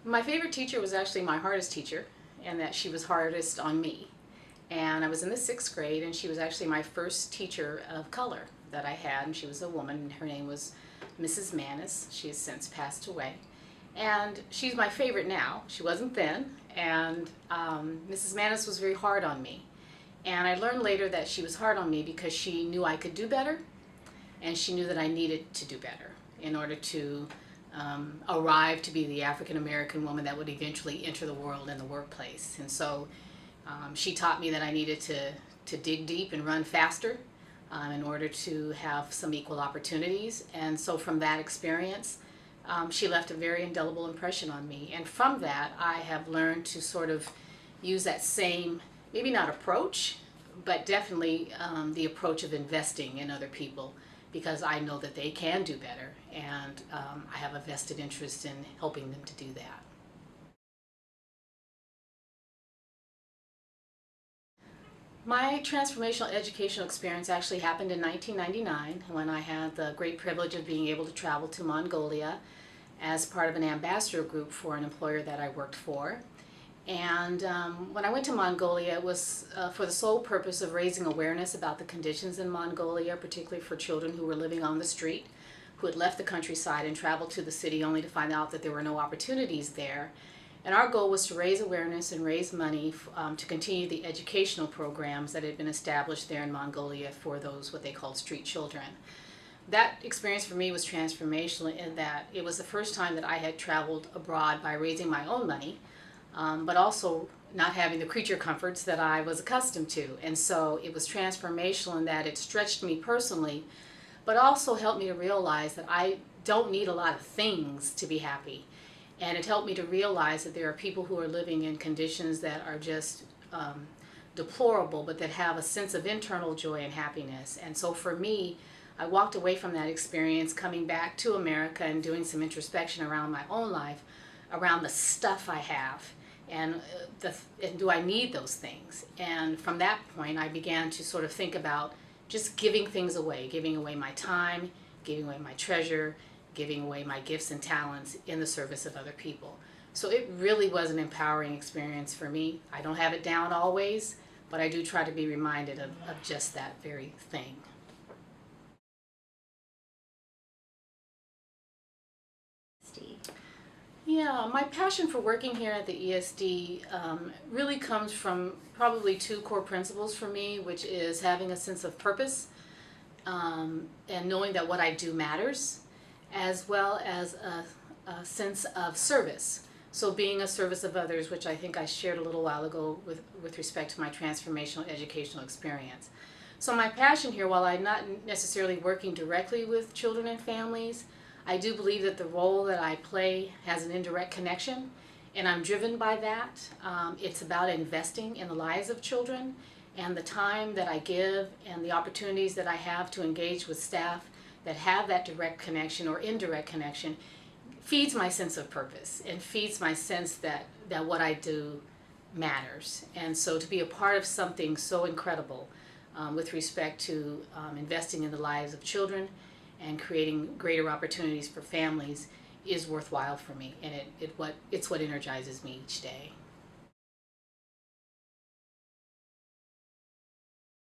My favorite teacher was actually my hardest teacher, and that she was hardest on me. And I was in the 6th grade, and she was actually my first teacher of color that I had, and she was a woman, and her name was Mrs. Manis. She has since passed away. And she's my favorite now. She wasn't then, and Mrs. Manis was very hard on me. And I learned later that she was hard on me because she knew I could do better, and she knew that I needed to do better in order to arrive to be the African American woman that would eventually enter the world in the workplace. And so she taught me that I needed to dig deep and run faster in order to have some equal opportunities. And so from that experience, she left a very indelible impression on me. And from that, I have learned to sort of use that same, maybe not approach, but definitely the approach of investing in other people, because I know that they can do better, and I have a vested interest in helping them to do that. My transformational educational experience actually happened in 1999 when I had the great privilege of being able to travel to Mongolia as part of an ambassador group for an employer that I worked for. And when I went to Mongolia, it was for the sole purpose of raising awareness about the conditions in Mongolia, particularly for children who were living on the street, who had left the countryside and traveled to the city only to find out that there were no opportunities there. And our goal was to raise awareness and raise money to continue the educational programs that had been established there in Mongolia for those, what they called street children. That experience for me was transformational in that it was the first time that I had traveled abroad by raising my own money, but also not having the creature comforts that I was accustomed to. And so it was transformational in that it stretched me personally, but also helped me to realize that I don't need a lot of things to be happy. And it helped me to realize that there are people who are living in conditions that are just deplorable, but that have a sense of internal joy and happiness. And so for me, I walked away from that experience coming back to America and doing some introspection around my own life, around the stuff I have, and do I need those things? And from that point, I began to sort of think about just giving things away, giving away my time, giving away my treasure, giving away my gifts and talents in the service of other people. So it really was an empowering experience for me. I don't have it down always, but I do try to be reminded of just that very thing. Yeah, my passion for working here at the ESD really comes from probably two core principles for me, which is having a sense of purpose and knowing that what I do matters, as well as a sense of service. So being a service of others, which I think I shared a little while ago with respect to my transformational educational experience. So my passion here, while I'm not necessarily working directly with children and families, I do believe that the role that I play has an indirect connection, and I'm driven by that. It's about investing in the lives of children, and the time that I give and the opportunities that I have to engage with staff that have that direct connection or indirect connection feeds my sense of purpose and feeds my sense that what I do matters. And so to be a part of something so incredible with respect to investing in the lives of children and creating greater opportunities for families is worthwhile for me, and it's what energizes me each day.